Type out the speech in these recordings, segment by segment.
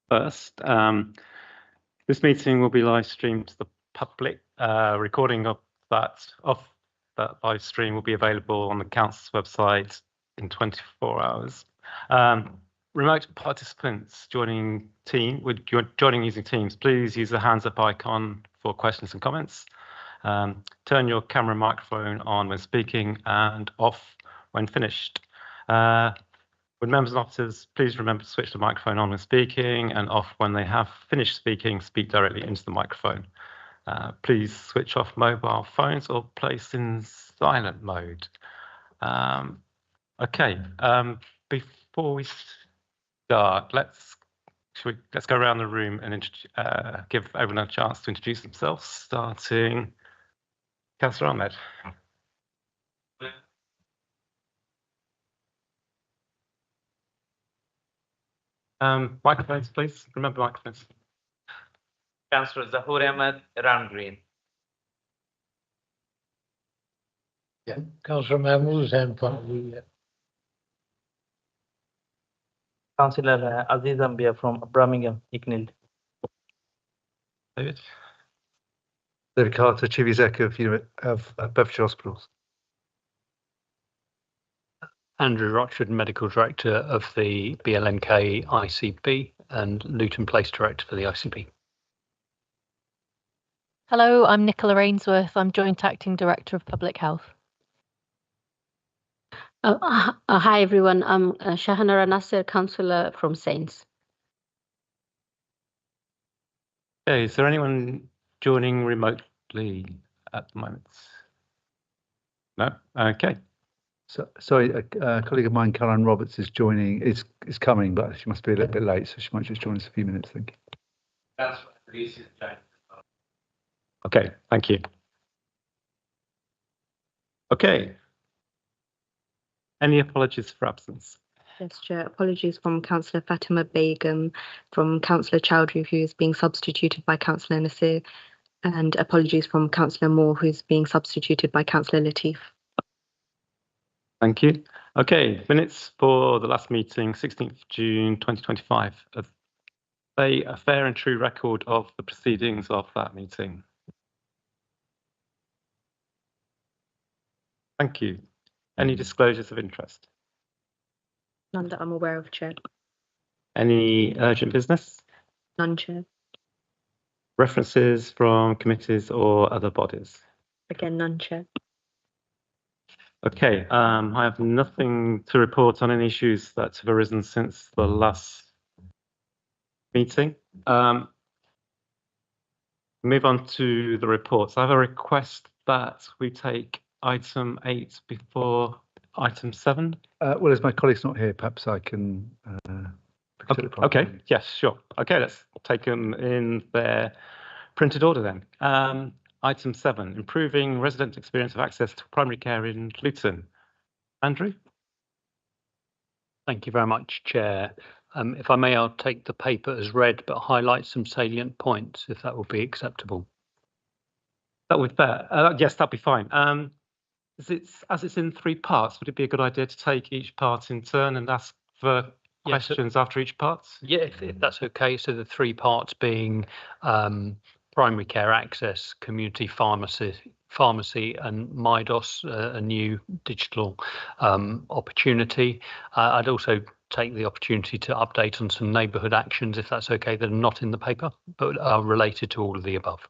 First, this meeting will be live streamed to the public. Recording of that live stream will be available on the council's website in 24 hours. Remote participants joining using Teams, please use the hands up icon for questions and comments. Turn your camera and microphone on when speaking and off when finished. With members and officers, please remember to switch the microphone on when speaking and off when they have finished speaking. Speak directly into the microphone. Please switch off mobile phones or place in silent mode. Okay, before we start, let's go around the room and give everyone a chance to introduce themselves, starting Councillor Ahmed. Microphones, please. Remember microphones. Councillor Zahoor Ahmed, Iran Green. Yeah, Councillor Mahmood and Parliament. Councillor Aziz Ambia from Birmingham, Icknield. David. David Carter, Chief Executive of Bedfordshire Hospitals. Andrew Rochford, Medical Director of the BLNK ICB and Luton Place Director for the ICB. Hello, I'm Nicola Ainsworth. I'm Joint Acting Director of Public Health. Hi everyone, I'm Shahanara Nasser, Councillor from Saints. Okay, is there anyone joining remotely at the moment? No? Okay. So, sorry, a colleague of mine, Caroline Roberts, is joining. Is coming, but she must be a little bit late, so she might just join us a few minutes. Thank you. Okay, thank you. Okay. Any apologies for absence? Yes, Chair. Apologies from Councillor Fatima Begum, from Councillor Chowdhury, who is being substituted by Councillor Nasir, and apologies from Councillor Moore, who is being substituted by Councillor Latif. Thank you. Okay, minutes for the last meeting, 16th June 2025. Are they a fair and true record of the proceedings of that meeting? Thank you. Any disclosures of interest? None that I'm aware of, Chair. Any urgent business? None, Chair. References from committees or other bodies? Again, none, Chair. Okay, I have nothing to report on any issues that have arisen since the last meeting. Move on to the reports. I have a request that we take item 8 before item 7. Well, as my colleague's not here, perhaps I can. Okay. Yes, sure. Okay, let's take them in their printed order then. Item 7, improving resident experience of access to primary care in Luton. Andrew? Thank you very much, Chair. If I may, I'll take the paper as read, but highlight some salient points, if that would be acceptable. That would be fair. Yes, that'd be fine. As it's in 3 parts, would it be a good idea to take each part in turn and ask for questions after each part? Yeah, if that's okay. So the 3 parts being primary care access, community pharmacy, and MIDOS, a new digital opportunity. I'd also take the opportunity to update on some neighbourhood actions, if that's okay, that are not in the paper, but are related to all of the above.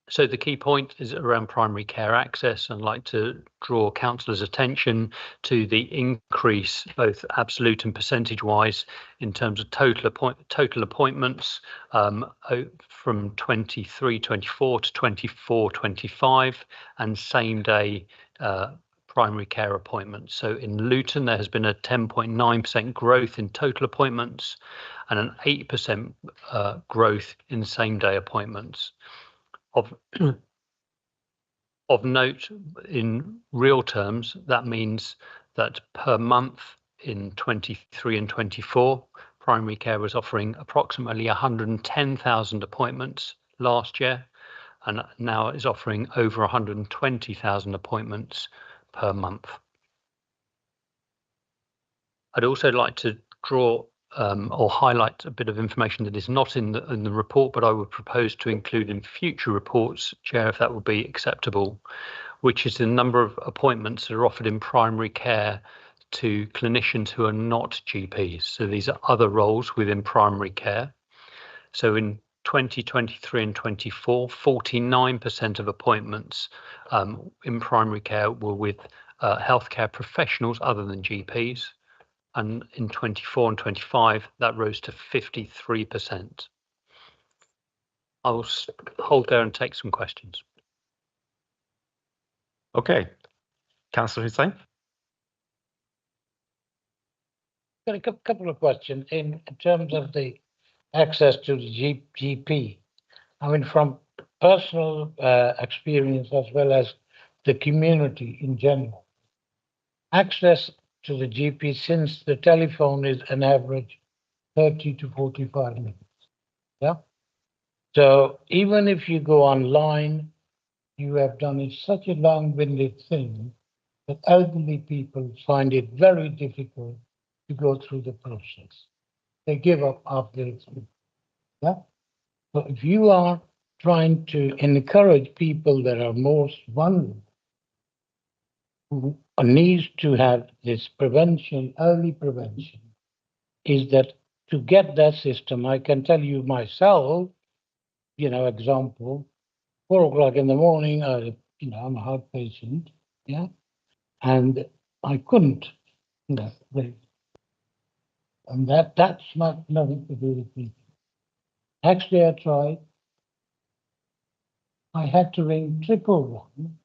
So the key point is around primary care access, and I'd like to draw councillors' attention to the increase, both absolute and percentage-wise, in terms of total appointments from 23-24 to 24-25, and same-day primary care appointments. So in Luton, there has been a 10.9% growth in total appointments and an 8% growth in same-day appointments. Of note, in real terms, that means that per month in 23 and 24, primary care was offering approximately 110,000 appointments last year, and now is offering over 120,000 appointments per month. I'd also like to draw or highlight a bit of information that is not in the report, but I would propose to include in future reports, Chair, if that would be acceptable, which is the number of appointments that are offered in primary care to clinicians who are not GPs. So these are other roles within primary care. So in 2023 and 24, 49% of appointments in primary care were with healthcare professionals other than GPs. And in 24 and 25, that rose to 53%. I will hold there and take some questions. Okay. Councillor Hussain? Got a couple of questions in terms of the access to the GP. I mean, from personal experience as well as the community in general, access to the GP, since the telephone is an average 30 to 45 minutes. Yeah. So even if you go online, you have done it such a long-winded thing that elderly people find it very difficult to go through the process. They give up after it's been. Yeah. So if you are trying to encourage people that are most vulnerable, who needs to have this prevention, early prevention, is that to get that system, I can tell you myself, example, 4 o'clock in the morning, I'm a heart patient, yeah, and I couldn't, wait. And that's not nothing to do with me. Actually, I tried. I had to ring 111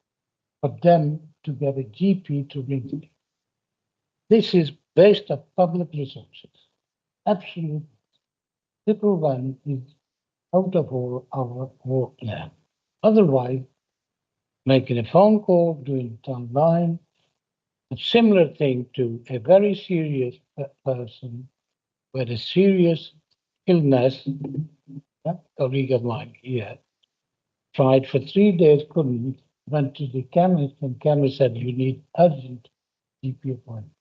for them to get a GP to ring me. This is based on public resources. Absolutely. 111 is out of our land. Otherwise, making a phone call, doing it online, a similar thing to a very serious person with a serious illness, a colleague of mine here, tried for 3 days, couldn't, went to the chemist, and chemist said, you need urgent GP appointment.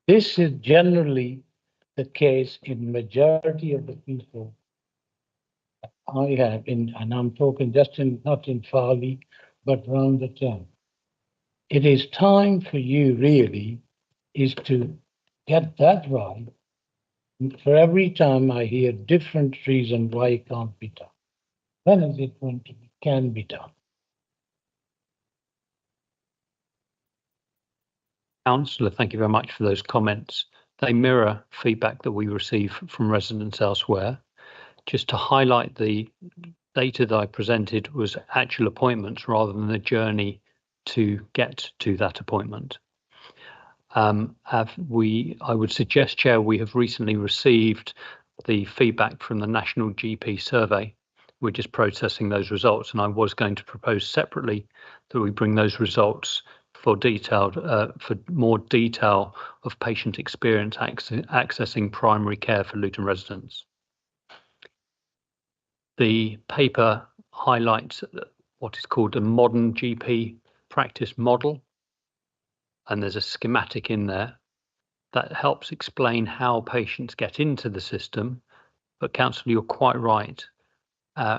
This is generally the case in majority of the people I have in, and I'm talking just in, not in Farley, but around the town. It is time for you really is to get that right. For every time I hear different reason why it can't be done. When is it going to be, can be done? Councillor, thank you very much for those comments. They mirror feedback that we receive from residents elsewhere. Just to highlight, the data that I presented was actual appointments rather than the journey to get to that appointment. I would suggest, Chair, we have recently received the feedback from the National GP Survey. We're just processing those results, and I was going to propose separately that we bring those results for more detail of patient experience accessing primary care for Luton residents. The paper highlights what is called a modern GP practice model, and there's a schematic in there that helps explain how patients get into the system. But Councillor, you're quite right.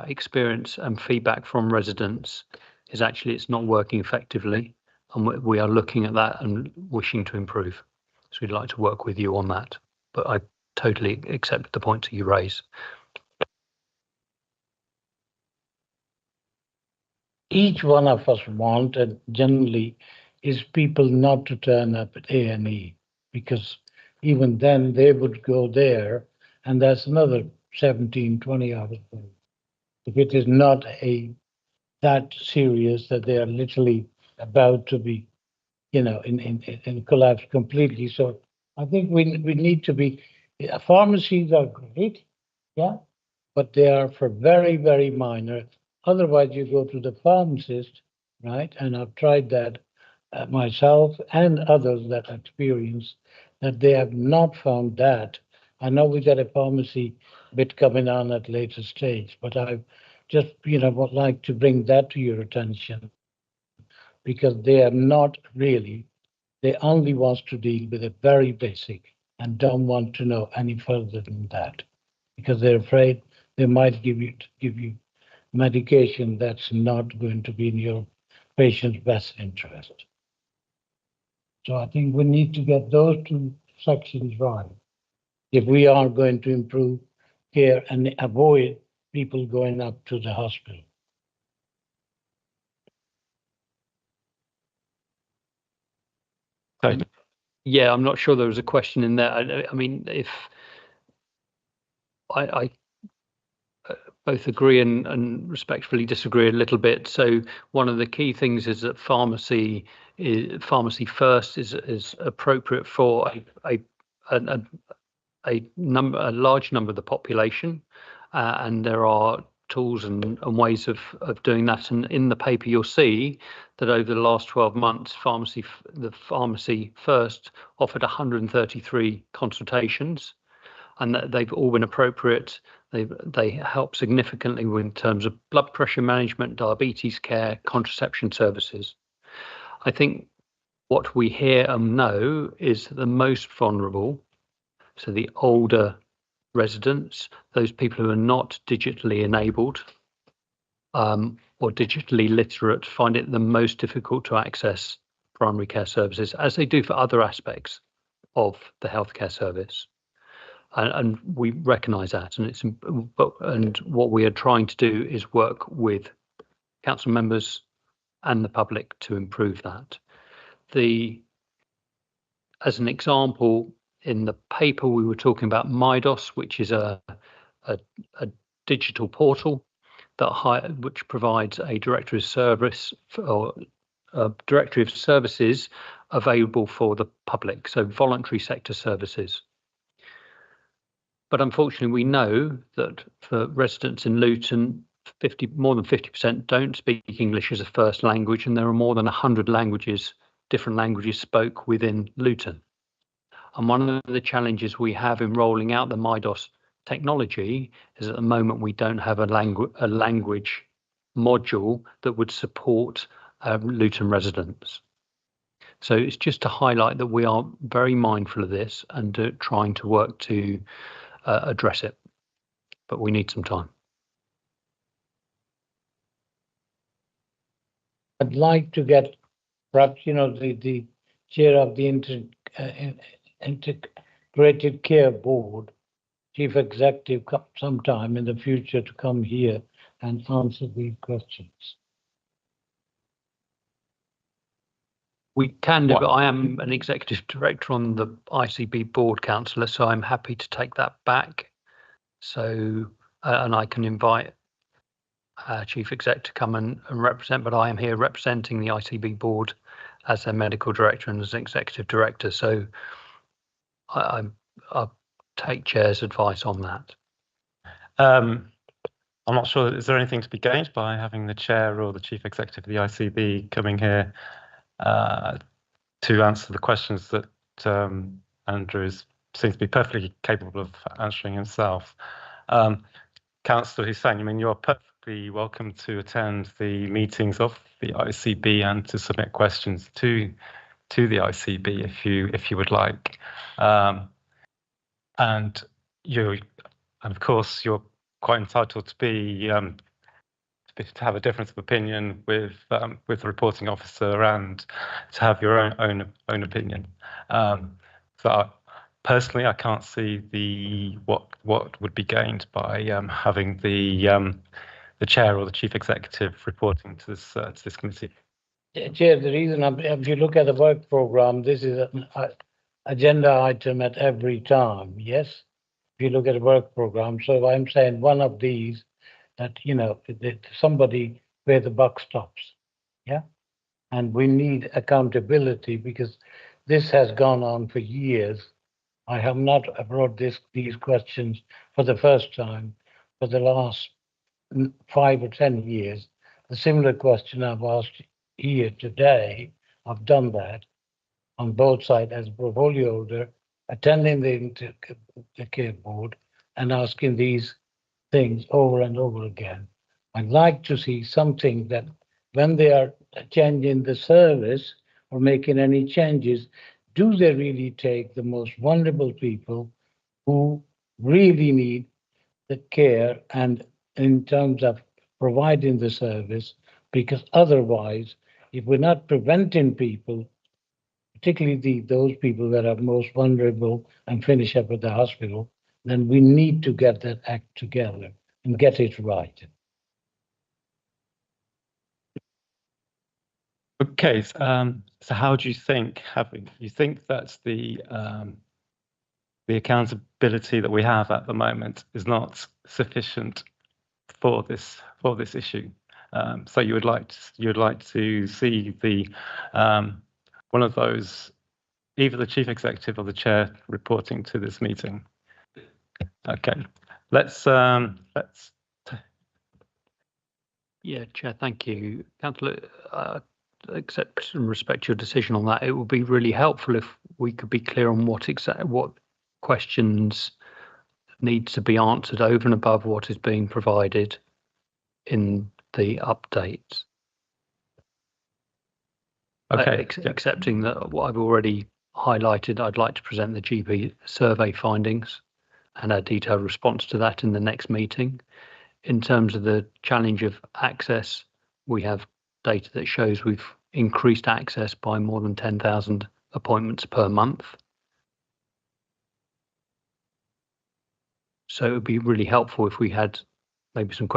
Experience and feedback from residents is actually it's not working effectively, and we are looking at that and wishing to improve. So we'd like to work with you on that. But I totally accept the points that you raise. Each one of us want, and generally, is people not to turn up at A&E, because even then they would go there, and that's another 17, 20 hours. If it is not that serious that they are literally about to be, in collapse completely. So I think we need to be. Pharmacies are great, yeah, but they are for very, very minor. Otherwise, you go to the pharmacist, right? And I've tried that myself and others that experience that they have not found that. I know we got a pharmacy bit coming on at later stage, but I just, would like to bring that to your attention, because they are not really, they only want to deal with a very basic and don't want to know any further than that, because they're afraid they might give you medication that's not going to be in your patient's best interest. So I think we need to get those two sections right if we are going to improve care and avoid people going up to the hospital. So, Yeah, I'm not sure there was a question in there. I mean, if I both agree and respectfully disagree a little bit. So one of the key things is that pharmacy first is appropriate for a large number of the population, and there are tools and ways of doing that. And in the paper, you'll see that over the last 12 months, the pharmacy first offered 133 consultations, and that they've all been appropriate. They help significantly in terms of blood pressure management, diabetes care, contraception services. I think what we hear and know is that the most vulnerable, so the older residents, those people who are not digitally enabled or digitally literate, find it the most difficult to access primary care services, as they do for other aspects of the healthcare service. And we recognise that, and what we are trying to do is work with council members and the public to improve that. As an example, in the paper we were talking about MIDOS, which is a digital portal which provides a directory of service or a directory of services available for the public, so voluntary sector services. But unfortunately, we know that for residents in Luton, more than 50% don't speak English as a first language, and there are more than 100 different languages spoke within Luton. And one of the challenges we have in rolling out the MIDOS technology is at the moment we don't have a language module that would support Luton residents. So it's just to highlight that we are very mindful of this and trying to work to address it, but we need some time. I'd like to get perhaps, the chair of the Integrated Care Board, chief executive, sometime in the future to come here and answer these questions. We can do, but I am an executive director on the ICB board, councillor, so I'm happy to take that back. So, and I can invite chief exec to come and represent, but I am here representing the ICB board as their medical director and as an executive director. So I'll take chair's advice on that. I'm not sure, is there anything to be gained by having the chair or the chief executive of the ICB coming here to answer the questions that Andrew seems to be perfectly capable of answering himself? Councillor Hussain, I mean, you're perfectly welcome to attend the meetings of the ICB and to submit questions to the ICB if you would like. And of course, you're quite entitled to have a difference of opinion with the reporting officer and to have your own opinion. So personally, I can't see what would be gained by having the chair or the chief executive reporting to this committee. Chair, the reason, if you look at the work program, this is an agenda item at every time. Yes, if you look at the work program, so I'm saying one of these that somebody where the buck stops. Yeah, and we need accountability because this has gone on for years. I have not brought these questions for the first time. For the last 5 or 10 years, the similar question I've asked here today, I've done that on both sides as a portfolio holder, attending the care board and asking these things over and over again. I'd like to see something that when they are changing the service or making any changes, do they really take the most vulnerable people who really need the care and in terms of providing the service? Because otherwise, if we're not preventing people, particularly those people that are most vulnerable and finish up at the hospital, then we need to get that act together and get it right. Okay, so how do you think, you think that the accountability that we have at the moment is not sufficient for this issue? So you would like to see the one of those, either the chief executive or the chair, reporting to this meeting. Okay, let's. Yeah, Chair, thank you. Councillor, accept and respect your decision on that. It would be really helpful if we could be clear on what questions need to be answered over and above what is being provided in the updates. Okay. Accepting that what I've already highlighted, I'd like to present the GP survey findings and a detailed response to that in the next meeting. In terms of the challenge of access, we have data that shows we've increased access by more than 10,000 appointments per month. So it would be really helpful if we had maybe some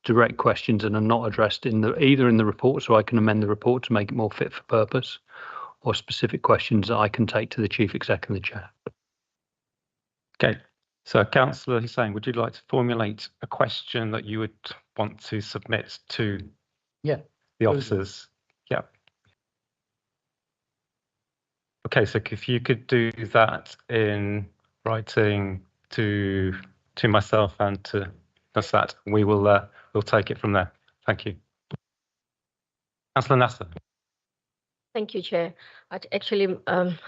direct questions and are not addressed either in the report, so I can amend the report to make it more fit for purpose, or specific questions that I can take to the Chief Exec and the Chair. Okay. So, Councillor Hussain, would you like to formulate a question that you would want to submit to the officers? Yeah. Okay, so if you could do that in writing to myself and to Nasrat, we will we'll take it from there. Thank you. Councillor Nasser. Thank you, Chair. Actually,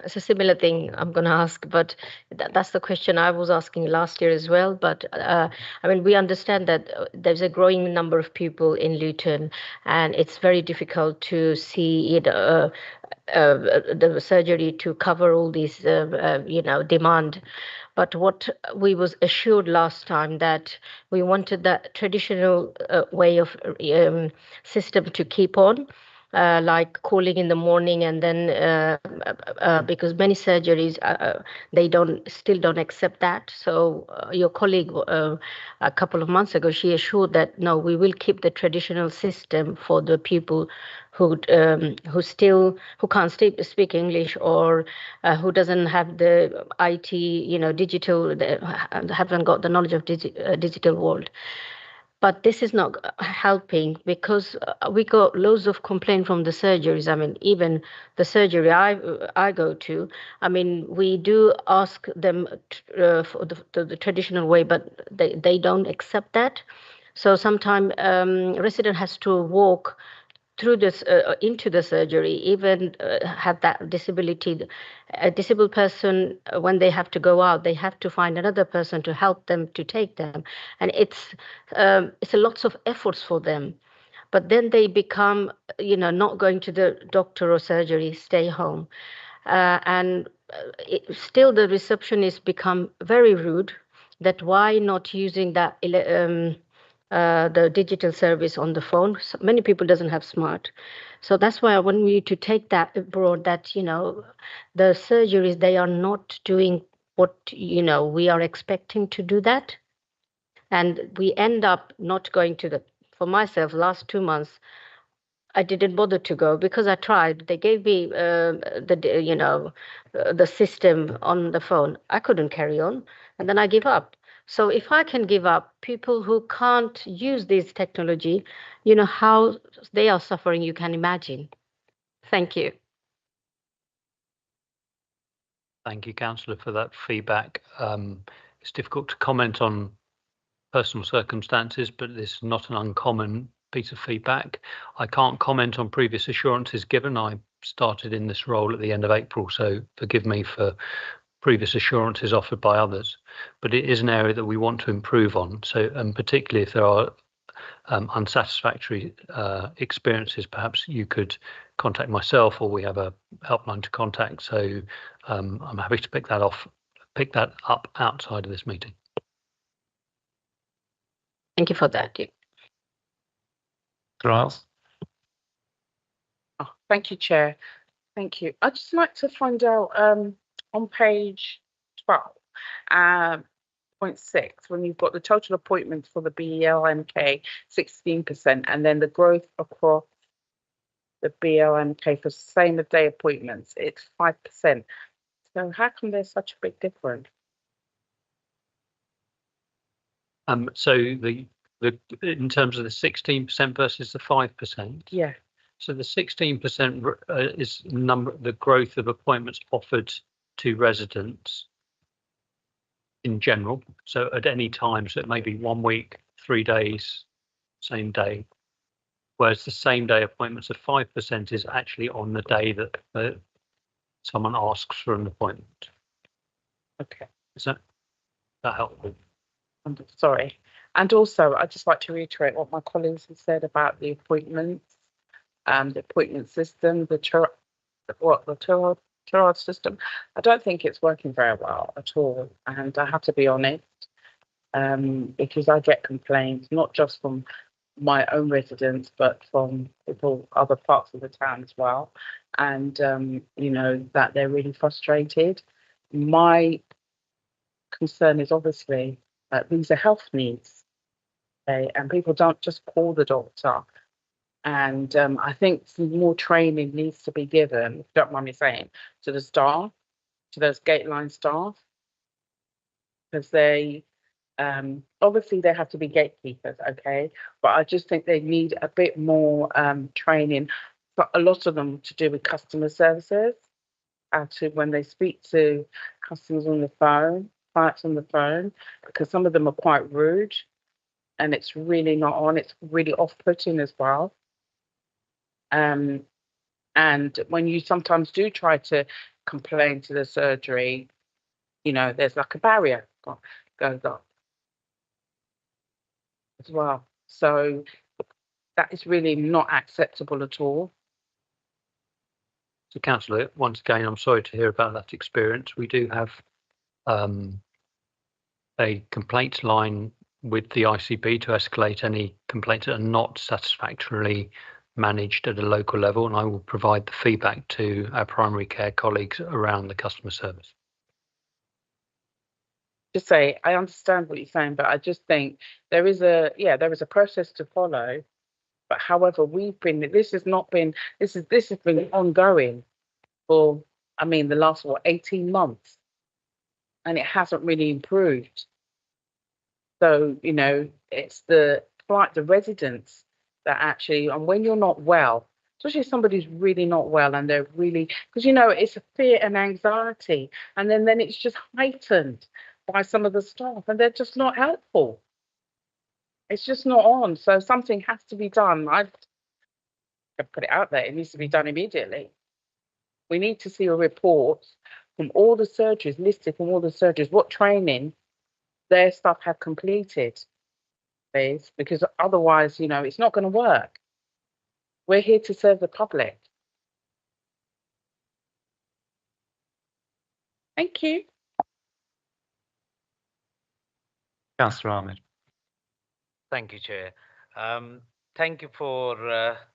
it's a similar thing I'm going to ask, but that's the question I was asking last year as well. But I mean, we understand that there's a growing number of people in Luton, and it's very difficult to see the surgery to cover all these, demand. But what we was assured last time that we wanted that traditional way of system to keep on. Like calling in the morning, and then because many surgeries they still don't accept that. So your colleague a couple of months ago, she assured that no, we will keep the traditional system for the people who can't speak English, or who doesn't have the IT, digital, haven't got the knowledge of digital world. But this is not helping, because we got loads of complaint from the surgeries. I mean, even the surgery I go to, I mean, we do ask them for the traditional way, but they don't accept that. So sometimes resident has to walk through this into the surgery, even have that disability. A disabled person, when they have to go out, they have to find another person to help them to take them, and it's a lots of efforts for them. But then they become, not going to the doctor or surgery, stay home, and still the receptionist become very rude. That why not using that the digital service on the phone? So many people doesn't have smart. So that's why I want you to take that abroad, that, the surgeries, they are not doing what, we are expecting to do that. And we end up not going to for myself, last 2 months, I didn't bother to go because I tried. They gave me the system on the phone. I couldn't carry on, and then I give up. So if I can give up, people who can't use this technology, how they are suffering, you can imagine. Thank you. Thank you, Councillor, for that feedback. It's difficult to comment on personal circumstances, but this is not an uncommon piece of feedback. I can't comment on previous assurances given. I started in this role at the end of April, so forgive me for previous assurances offered by others. But it is an area that we want to improve on. So, and particularly if there are unsatisfactory experiences, perhaps you could contact myself, or we have a helpline to contact. So I'm happy to pick that up outside of this meeting. Thank you for that. Giles? Oh, thank you, Chair. Thank you. I'd just like to find out on page 12, point 6, when you've got the total appointments for the BLMK 16%, and then the growth across the BLMK for same day appointments, it's 5%. So how come there's such a big difference? So the in terms of the 16% versus the 5%. Yeah. So the 16% is the growth of appointments offered to residents in general. So at any time, so it may be 1 week, 3 days, same day. Whereas the same day appointments of 5% is actually on the day that someone asks for an appointment. Okay. Is that helpful? I'm sorry. And also, I'd just like to reiterate what my colleagues have said about the appointments, the appointment system, the triage system. I don't think it's working very well at all. And I have to be honest, because I get complaints, not just from my own residents, but from people, other parts of the town as well. And, you know, that they're really frustrated. My concern is obviously that these are health needs. Okay? And people don't just call the doctor. And I think some more training needs to be given, if you don't mind me saying, to the staff, to those gateline staff, because they obviously they have to be gatekeepers, okay? But I just think they need a bit more training for a lot of them to do with customer services, to when they speak to customers on the phone, clients on the phone, because some of them are quite rude, and it's really not on. It's really off-putting as well. And when you sometimes do try to complain to the surgery, you know, there's like a barrier goes up as well. So that is really not acceptable at all. So, Councillor, once again, I'm sorry to hear about that experience. We do have a complaints line with the ICB to escalate any complaints that are not satisfactorily managed at a local level, and I will provide the feedback to our primary care colleagues around the customer service. Just say, I understand what you're saying, but I just think there is a process to follow. But however, this has been ongoing for, I mean, the last 18 months, and it hasn't really improved. So, you know, it's the residents that actually, and when you're not well, especially if somebody's really not well and they're really, because, you know, it's a fear and anxiety, and then it's just heightened by some of the staff, and they're just not helpful. It's just not on. So something has to be done. I've put it out there. It needs to be done immediately. We need to see a report from all the surgeries, listed from all the surgeries, what training their staff have completed, please, because otherwise, you know, it's not going to work. We're here to serve the public. Thank you. Councillor Ahmed. Thank you, Chair. Thank you for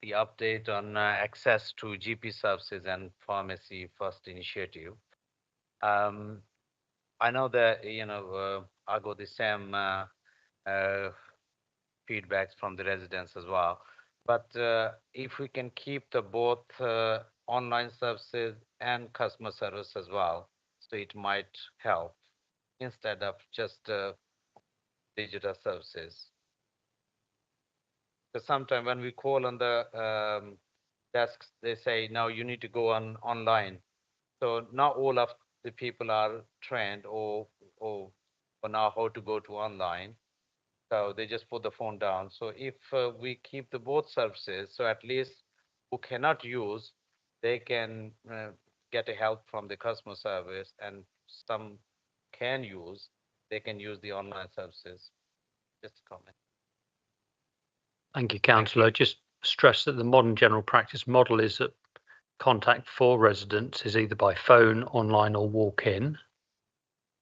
the update on access to GP services and pharmacy first initiative. I know that, you know, I got the same feedbacks from the residents as well. But if we can keep the both online services and customer service as well, so it might help instead of just digital services. Because sometimes when we call on the desks, they say, no, you need to go online. So not all of the people are trained or know how to go to online. So they just put the phone down. So if we keep the both services, so at least who cannot use, they can get a help from the customer service, and some can use, they can use the online services. Just a comment. Thank you, Councillor. Just stress that the modern general practice model is that contact for residents is either by phone, online or walk-in.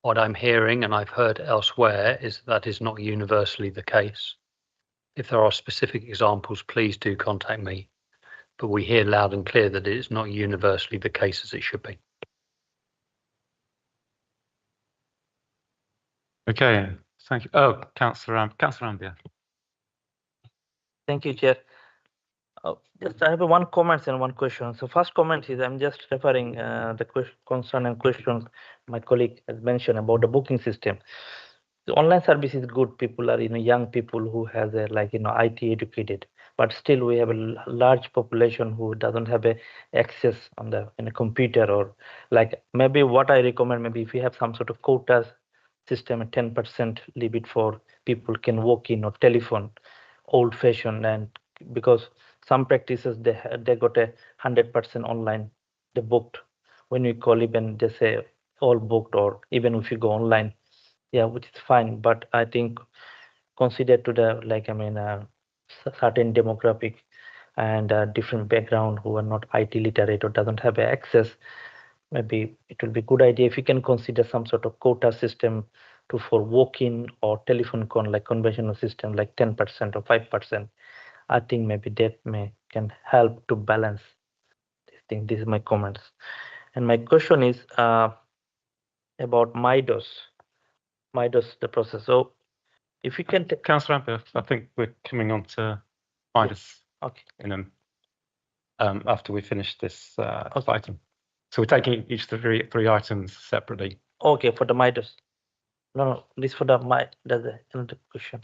What I'm hearing, and I've heard elsewhere, is that is not universally the case. If there are specific examples, please do contact me. But we hear loud and clear that it is not universally the case as it should be. Okay, thank you. Oh, Councillor Ambia. Thank you, Chair. Just I have one comment and one question. So first comment is I'm just referring the concern and questions my colleague has mentioned about the booking system. The online service is good. People are young people who has a IT educated, but still we have a large population who doesn't have a access on a computer, or maybe what I recommend, maybe if you have some sort of quotas system, a 10% limit for people can walk in or telephone, old fashioned, and because some practices they got a 100% online, they booked. When we call even they say all booked, or even if you go online, yeah, which is fine. But I think consider to the certain demographic and different background who are not IT literate or doesn't have access, maybe it will be good idea if you can consider some sort of quota system for walk-in or telephone conventional system, like 10% or 5%. I think maybe that can help to balance this thing. This is my comments. And my question is about MIDOS, the process. So if you can take Councillor Ambia, I think we're coming on to Midas okay. in after we finish this item. So we're taking each of the three items separately. Okay, for the MIDOS. No, this for the that's another question.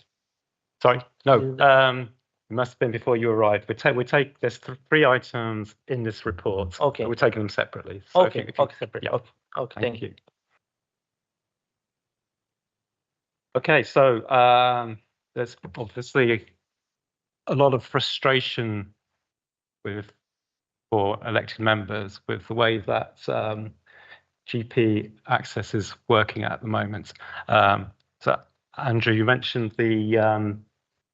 Sorry, no. It must have been before you arrived. There's three items in this report. Okay. But we're taking them separately. So Okay, separate. Yeah. Okay, Thank you. Okay, so there's obviously a lot of frustration for elected members with the way that GP access is working at the moment. So Andrew, you mentioned the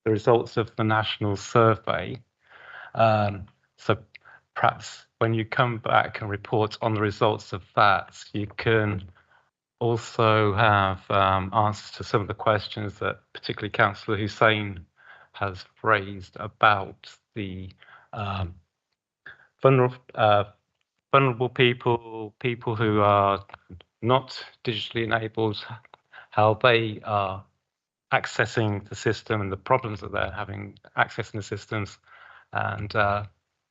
results of the national survey. So perhaps when you come back and report on the results of that, you can also have answers to some of the questions that particularly Councillor Hussain has raised about the vulnerable people who are not digitally enabled, how they are accessing the system and the problems that they're having accessing the systems, and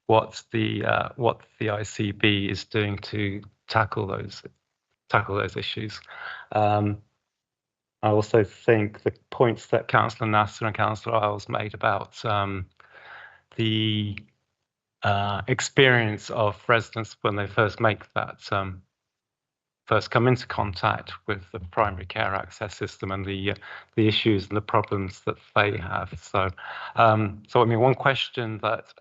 what the ICB is doing to tackle those issues. I also think the points that Councillor Nasser and Councillor Isles made about the experience of residents when they first make that first come into contact with the primary care access system and the issues and the problems that they have. So, I mean, one question that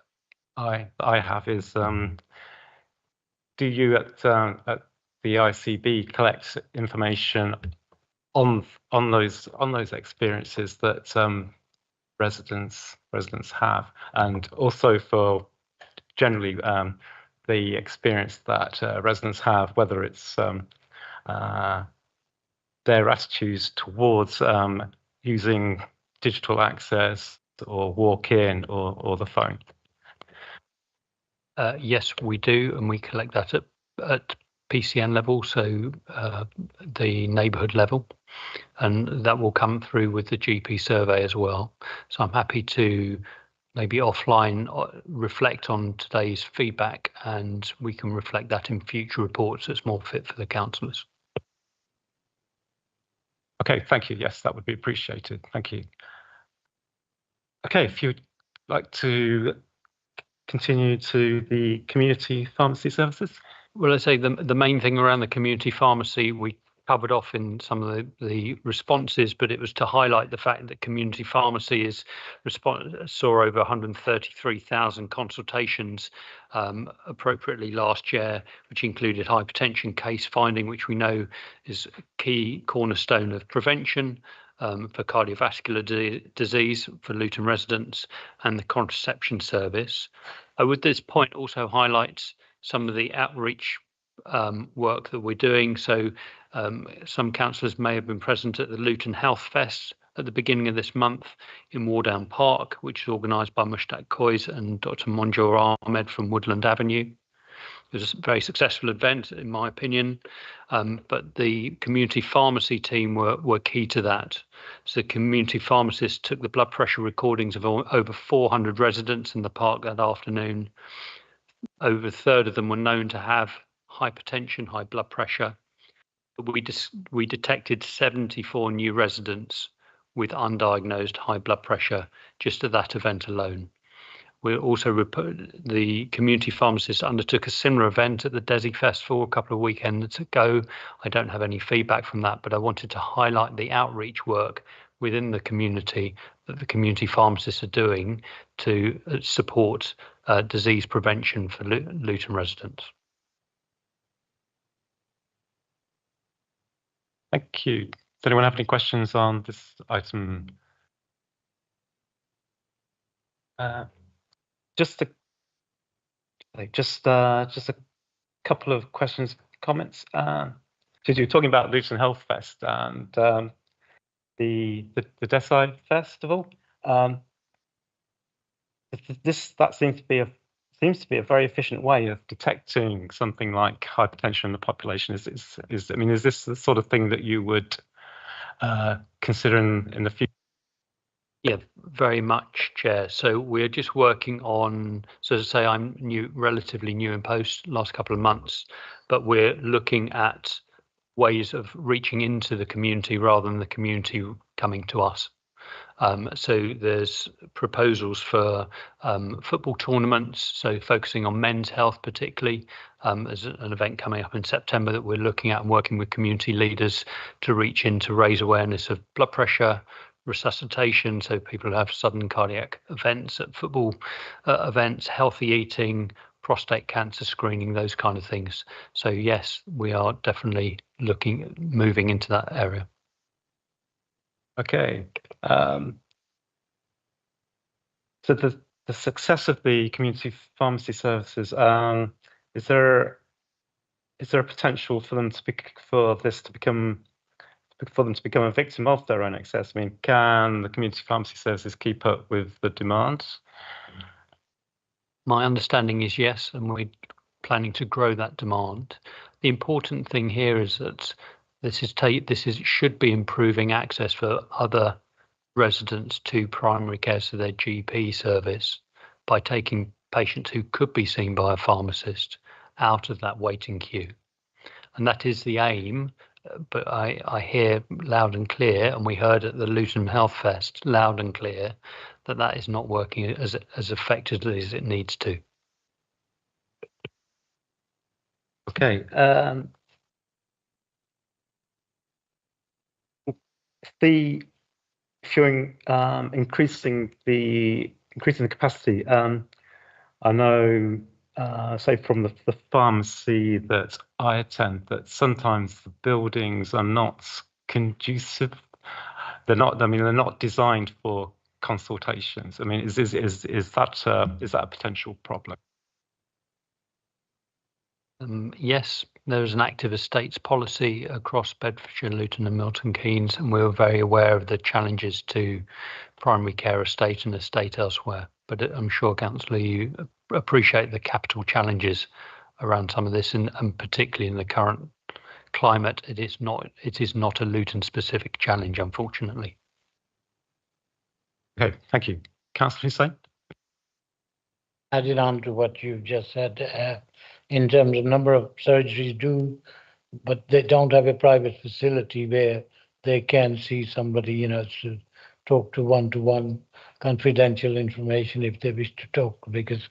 I have is, do you at the ICB collect information on those experiences that residents have, and also for generally the experience that residents have, whether it's their attitudes towards using digital access or walk-in or the phone? Yes, we do, and we collect that at PCN level, so the neighbourhood level, and that will come through with the GP survey as well. So I'm happy to maybe offline reflect on today's feedback, and we can reflect that in future reports that's more fit for the councillors. Okay, thank you. Yes, that would be appreciated. Thank you. Okay, if you'd like to continue to the community pharmacy services. Well, I'd say the main thing around the community pharmacy we covered off in some of the responses, but it was to highlight the fact that community pharmacy saw over 133,000 consultations appropriately last year, which included hypertension case finding, which we know is a key cornerstone of prevention. for cardiovascular disease for Luton residents and the contraception service. I would at this point also highlight some of the outreach work that we're doing. So some councillors may have been present at the Luton Health Fest at the beginning of this month in Wardown Park, which is organised by Mushtaq Kois and Dr. Monjour Ahmed from Woodland Avenue. It was a very successful event, in my opinion, but the community pharmacy team were key to that. So community pharmacists took the blood pressure recordings of over 400 residents in the park that afternoon. Over a third of them were known to have hypertension, high blood pressure. We detected 74 new residents with undiagnosed high blood pressure just at that event alone. We also the community pharmacists undertook a similar event at the Desi Festival a couple of weekends ago. I don't have any feedback from that, but I wanted to highlight the outreach work within the community that the community pharmacists are doing to support disease prevention for Luton residents. Thank you. Does anyone have any questions on this item? Just a couple of questions, comments. So you're talking about Luton Health Fest and the Desai Festival. That seems to be a very efficient way of detecting something like hypertension in the population. Is this the sort of thing that you would consider in the future? Yeah, very much, Chair. So we're just working on, so as I say, I'm relatively new in post, last couple of months, but we're looking at ways of reaching into the community rather than the community coming to us. So there's proposals for football tournaments, so focusing on men's health particularly. There's an event coming up in September that we're looking at and working with community leaders to reach in to raise awareness of blood pressure, resuscitation, so people who have sudden cardiac events at football events, healthy eating, prostate cancer screening, those kind of things. So yes, we are definitely moving into that area. Okay. So the success of the community pharmacy services, is there a potential for them to become a victim of their own excess? I mean, can the community pharmacy services keep up with the demand? My understanding is yes, and we're planning to grow that demand. The important thing here is that this should be improving access for other residents to primary care, so their GP service, by taking patients who could be seen by a pharmacist out of that waiting queue. And that is the aim, but I hear loud and clear, and we heard at the Luton Health Fest loud and clear, that is not working as effectively as it needs to. Okay. If you're increasing the capacity, I know, say from the pharmacy that I attend, that sometimes the buildings are not conducive. They're not designed for consultations. I mean, is that a potential problem? Yes, there is an active estates policy across Bedfordshire, Luton and Milton Keynes, and we're very aware of the challenges to primary care estate and estate elsewhere. But I'm sure, Councillor, you appreciate the capital challenges around some of this, and particularly in the current climate, it is not a Luton-specific challenge, unfortunately. Okay, thank you. Councillor Hussain? Adding on to what you just said, in terms of number of surgeries but they don't have a private facility where they can see somebody, to talk to one-to-one confidential information if they wish to talk, because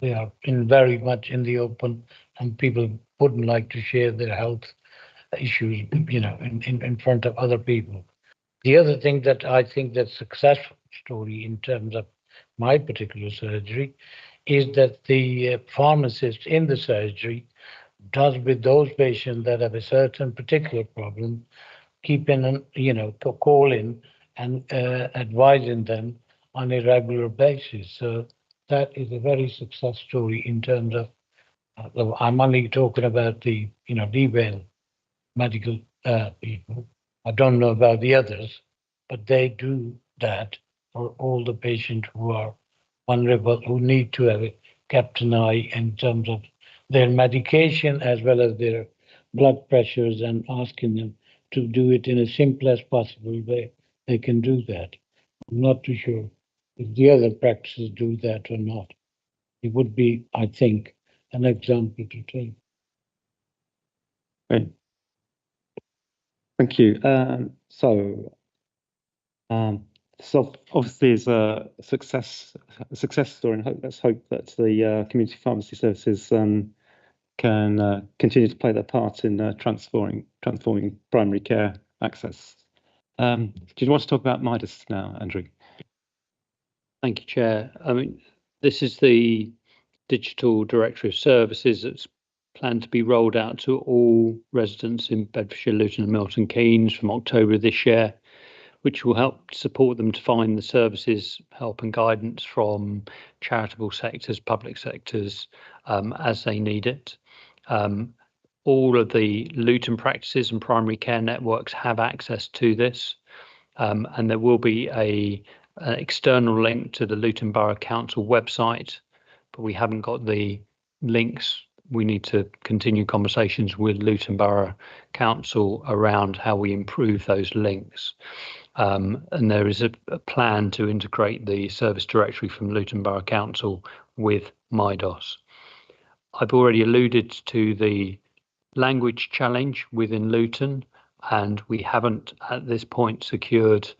they are very much in the open and people wouldn't like to share their health issues, in front of other people. The other thing that I think that successful story in terms of my particular surgery is that the pharmacist in the surgery does with those patients that have a certain particular problem, keep in, call in and advising them on a regular basis. So that is a very success story in terms of, I'm only talking about the, DWell medical people. I don't know about the others, but they do that for all the patients who are vulnerable, who need to have kept an eye in terms of their medication as well as their blood pressures, and asking them to do it in a simplest possible way. They can do that. I'm not too sure if the other practices do that or not. It would be, I think, an example to take. Great. Thank you. So obviously is a success story, and let's hope that the community pharmacy services can continue to play their part in transforming primary care access. Do you want to talk about Midas now, Andrew? Thank you, Chair. I mean, this is the digital directory of services that's planned to be rolled out to all residents in Bedfordshire, Luton and Milton Keynes from October this year, which will help support them to find the services, help and guidance from charitable sectors, public sectors, as they need it. All of the Luton practices and primary care networks have access to this, and there will be an external link to the Luton Borough Council website, but we haven't got the links. We need to continue conversations with Luton Borough Council around how we improve those links. And there is a plan to integrate the service directory from Luton Borough Council with MIDOS. I've already alluded to the language challenge within Luton, and we haven't at this point secured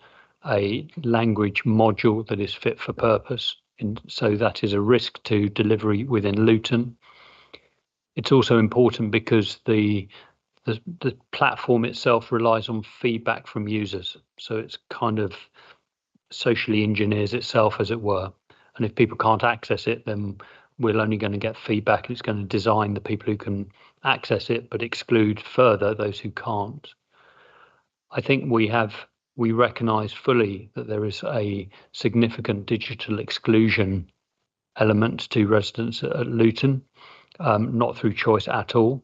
a language module that is fit for purpose, and so that is a risk to delivery within Luton. It's also important because the platform itself relies on feedback from users, so it's kind of socially engineers itself, as it were. And if people can't access it, then we're only going to get feedback, and it's going to design the people who can access it, but exclude further those who can't. I think we recognise fully that there is a significant digital exclusion element to residents at Luton, not through choice at all.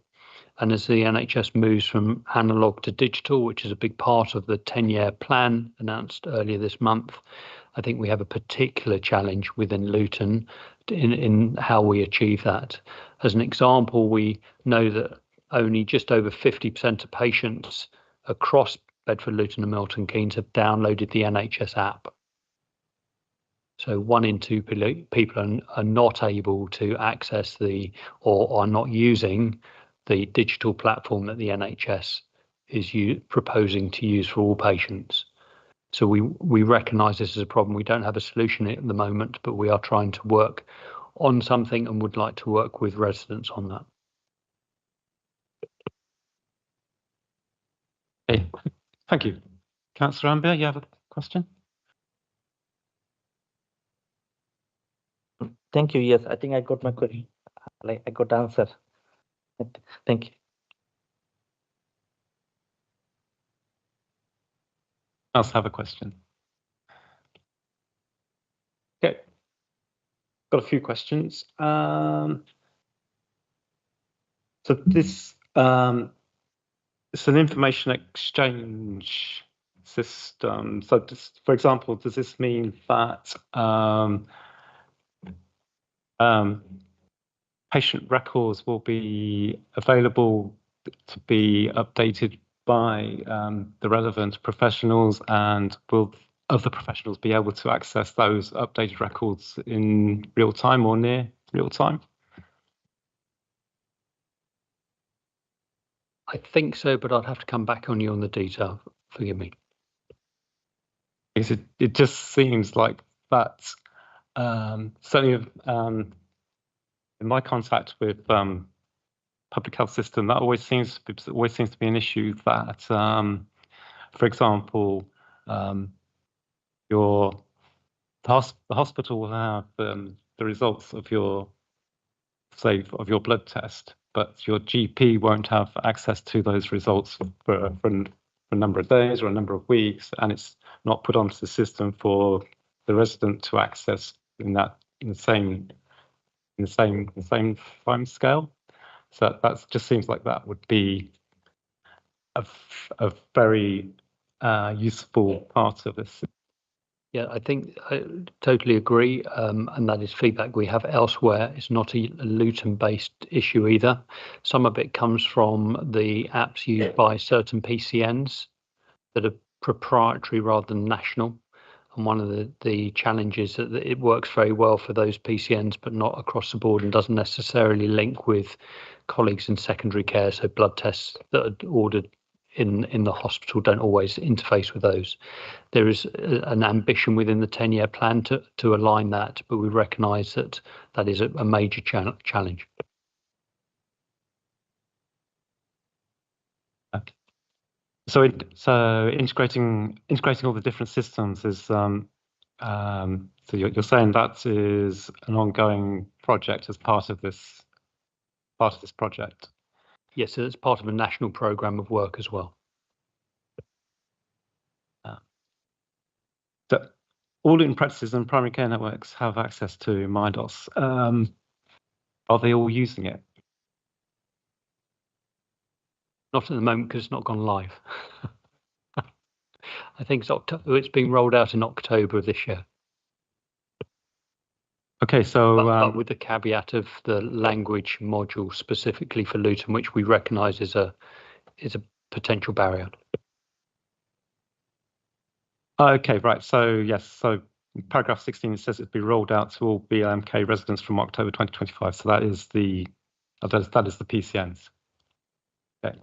And as the NHS moves from analogue to digital, which is a big part of the 10-year plan announced earlier this month, I think we have a particular challenge within Luton in how we achieve that. As an example, we know that only just over 50% of patients across Bedford, Luton and Milton Keynes have downloaded the NHS app. So 1 in 2 people are not able to access or are not using the digital platform that the NHS is proposing to use for all patients. So we recognise this as a problem. We don't have a solution at the moment, but we are trying to work on something and would like to work with residents on that. Okay, thank you. Councillor Amber, you have a question? Thank you. Yes, I think I got my question. I got the answer. Thank you. Else have a question? Okay, got a few questions. So this it's an information exchange system. So just, for example, does this mean that patient records will be available to be updated by the relevant professionals, and will other professionals be able to access those updated records in real time or near real time? I think so, but I'd have to come back on you on the detail. Forgive me. Because it just seems like that. Certainly, in my contact with public health system, that always seems to be an issue. That, for example, the hospital will have the results of your blood test, but your GP won't have access to those results for for a number of days or a number of weeks, and it's not put onto the system for the resident to access in the same time scale. So that just seems like that would be a very useful part of this. Yeah, I think I totally agree, and that is feedback we have elsewhere. It's not a Luton-based issue either. Some of it comes from the apps used by certain PCNs that are proprietary rather than national. And one of the challenges is that it works very well for those PCNs, but not across the board, and doesn't necessarily link with colleagues in secondary care. So blood tests that are ordered in the hospital don't always interface with those. There is an ambition within the 10-year plan to align that, but we recognise that is a major challenge. So integrating all the different systems is so you're saying that is an ongoing project as part of this project. Yes, so it's part of a national programme of work as well. So all Luton practices and primary care networks have access to MyDOS. Are they all using it? Not at the moment because it's not gone live. I think it's being rolled out in October of this year. Okay, so but with the caveat of the language module specifically for Luton, which we recognise is a potential barrier. Okay, right. So yes, so in paragraph 16 it says it'd be rolled out to all BLMK residents from October 2025. So that is the PCNs. Okay.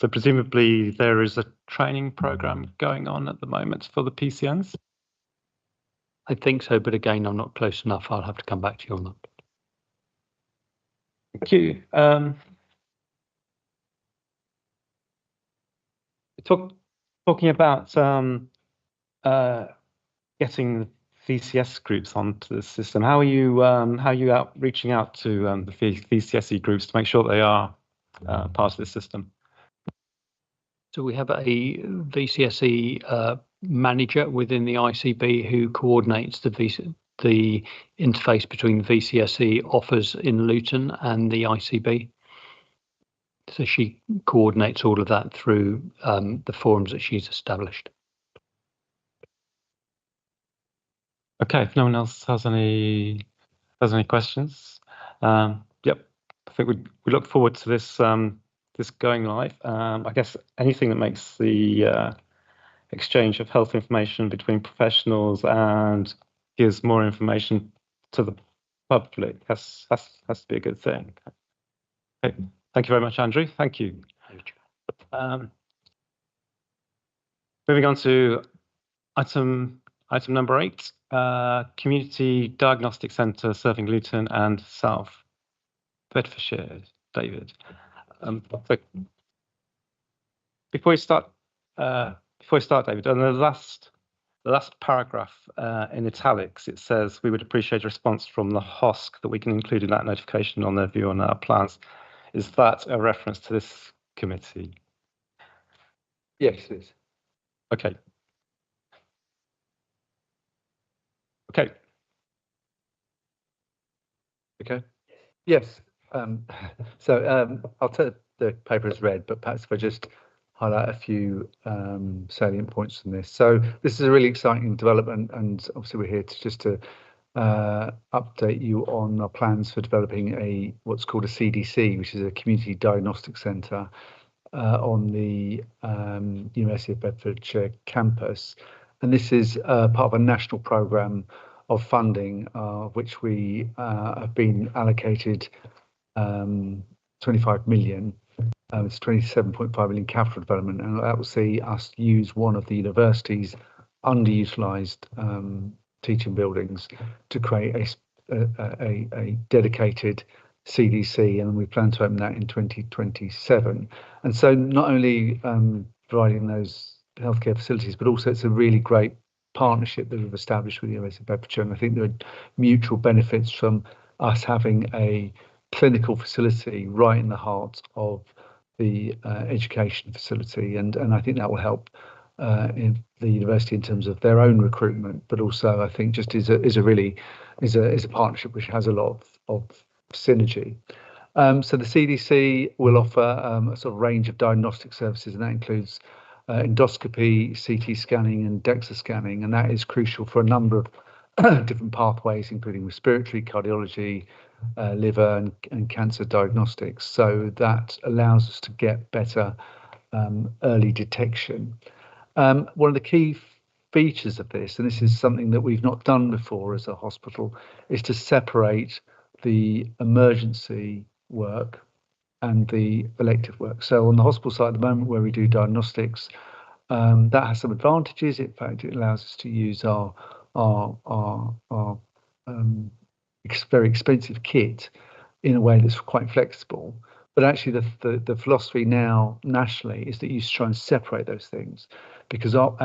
So presumably there is a training program going on at the moment for the PCNs. I think so, but again, I'm not close enough. I'll have to come back to you on that. Thank you. Talking about getting VCS groups onto the system, how are you reaching out to the VCSE groups to make sure they are part of the system? So we have a VCSE manager within the ICB who coordinates the interface between the VCSE offers in Luton and the ICB. So she coordinates all of that through the forums that she's established. Okay, if no one else has any questions, yep, I think we look forward to this going live. I guess anything that makes the exchange of health information between professionals and gives more information to the public has to be a good thing. Okay. Thank you very much, Andrew. Thank you. Moving on to item number 8, Community Diagnostic Centre serving Luton and South Bedfordshire. David. So before we start, David, on the last paragraph in italics, it says we would appreciate a response from the HOSC that we can include in that notification on their view on our plans. Is that a reference to this committee? Yes, it is. Okay. Okay. Okay. Yes. I'll take the paper as read, but perhaps if I just highlight a few salient points from this. So this is a really exciting development, and obviously we're here to update you on our plans for developing what's called a CDC, which is a Community Diagnostic Centre on the University of Bedfordshire campus. And this is part of a national programme of funding, which we have been allocated 25 million. It's 27.5 million capital development, and that will see us use one of the university's underutilised teaching buildings to create a dedicated CDC, and we plan to open that in 2027. And so not only providing those healthcare facilities, but also it's a really great partnership that we've established with the University of Bedfordshire, and I think there are mutual benefits from us having a clinical facility right in the heart of the education facility, and I think that will help in the university in terms of their own recruitment, but also I think just is a partnership which has a lot of synergy. So the CDC will offer a sort of range of diagnostic services, and that includes endoscopy, CT scanning, and DEXA scanning, and that is crucial for a number of different pathways, including respiratory, cardiology, liver, and cancer diagnostics. So that allows us to get better early detection. One of the key features of this, and this is something that we've not done before as a hospital, is to separate the emergency work and the elective work. So on the hospital side at the moment, where we do diagnostics, that has some advantages. In fact, it allows us to use our very expensive kit in a way that's quite flexible. But actually, the philosophy now nationally is that you try and separate those things, because our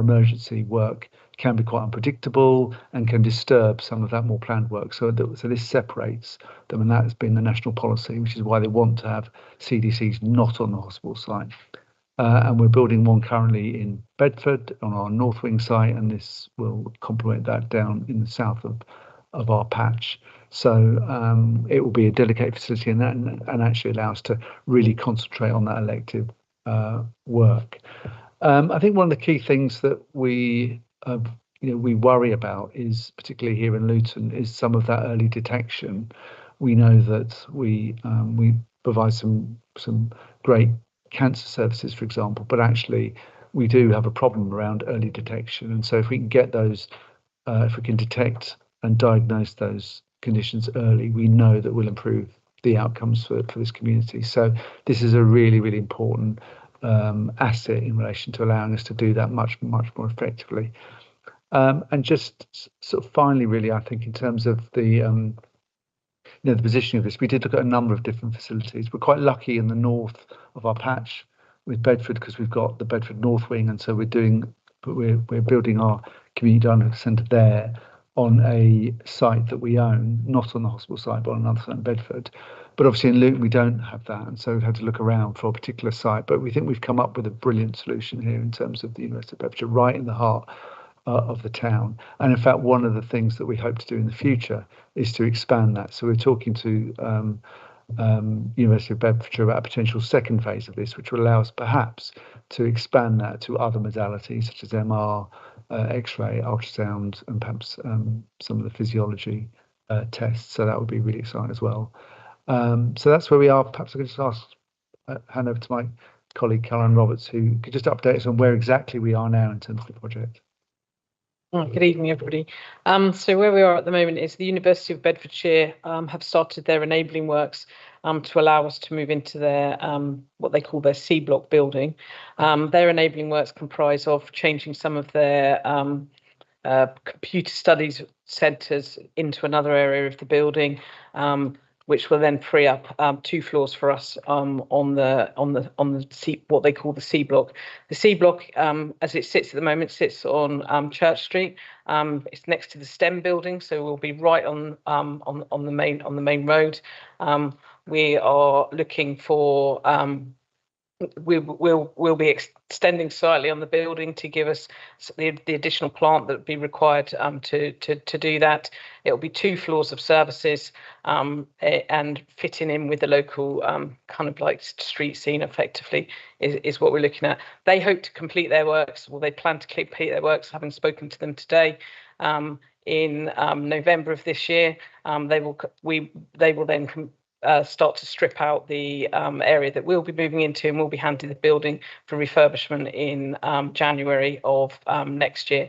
emergency work can be quite unpredictable and can disturb some of that more planned work. So this separates them, and that has been the national policy, which is why they want to have CDCs not on the hospital site. And we're building one currently in Bedford on our North Wing site, and this will complement that down in the south of our patch. So it will be a dedicated facility, and actually allow us to really concentrate on that elective work. I think one of the key things that we worry about is, particularly here in Luton, is some of that early detection. We know that we provide some great cancer services, for example, but actually we do have a problem around early detection. And so if we can get those, if we can detect and diagnose those conditions early, we know that we'll improve the outcomes for this community. So this is a really, really important asset in relation to allowing us to do that much more effectively. And just sort of finally, really, I think in terms of the the positioning of this, we did look at a number of different facilities. We're quite lucky in the north of our patch with Bedford, because we've got the Bedford North Wing, and so we're building our community diagnostic centre there on a site that we own, not on the hospital site, but on another site in Bedford. But obviously in Luton we don't have that, and so we've had to look around for a particular site. But we think we've come up with a brilliant solution here in terms of the University of Bedfordshire, right in the heart of the town. And in fact, one of the things that we hope to do in the future is to expand that. So we're talking to University of Bedfordshire about a potential second phase of this, which will allow us perhaps to expand that to other modalities such as MR, X-ray, ultrasound, and perhaps some of the physiology tests. So that would be really exciting as well. So that's where we are. Perhaps I could just hand over to my colleague Caroline Roberts, who could just update us on where exactly we are now in terms of the project. Good evening, everybody. So where we are at the moment is the University of Bedfordshire have started their enabling works to allow us to move into their what they call their C block building. Their enabling works comprise of changing some of their computer studies centres into another area of the building, which will then free up 2 floors for us on the C, what they call the C block. The C block, as it sits at the moment, sits on Church Street. It's next to the STEM building, so we'll be right on the main road. We are looking for we'll be extending slightly on the building to give us the additional plant that would be required to do that. It will be 2 floors of services and fitting in with the local kind of like street scene effectively is what we're looking at. They hope to complete their works, well, they plan to complete their works, having spoken to them today, in November of this year. They will then start to strip out the area that we'll be moving into, and we'll be handing the building for refurbishment in January of next year.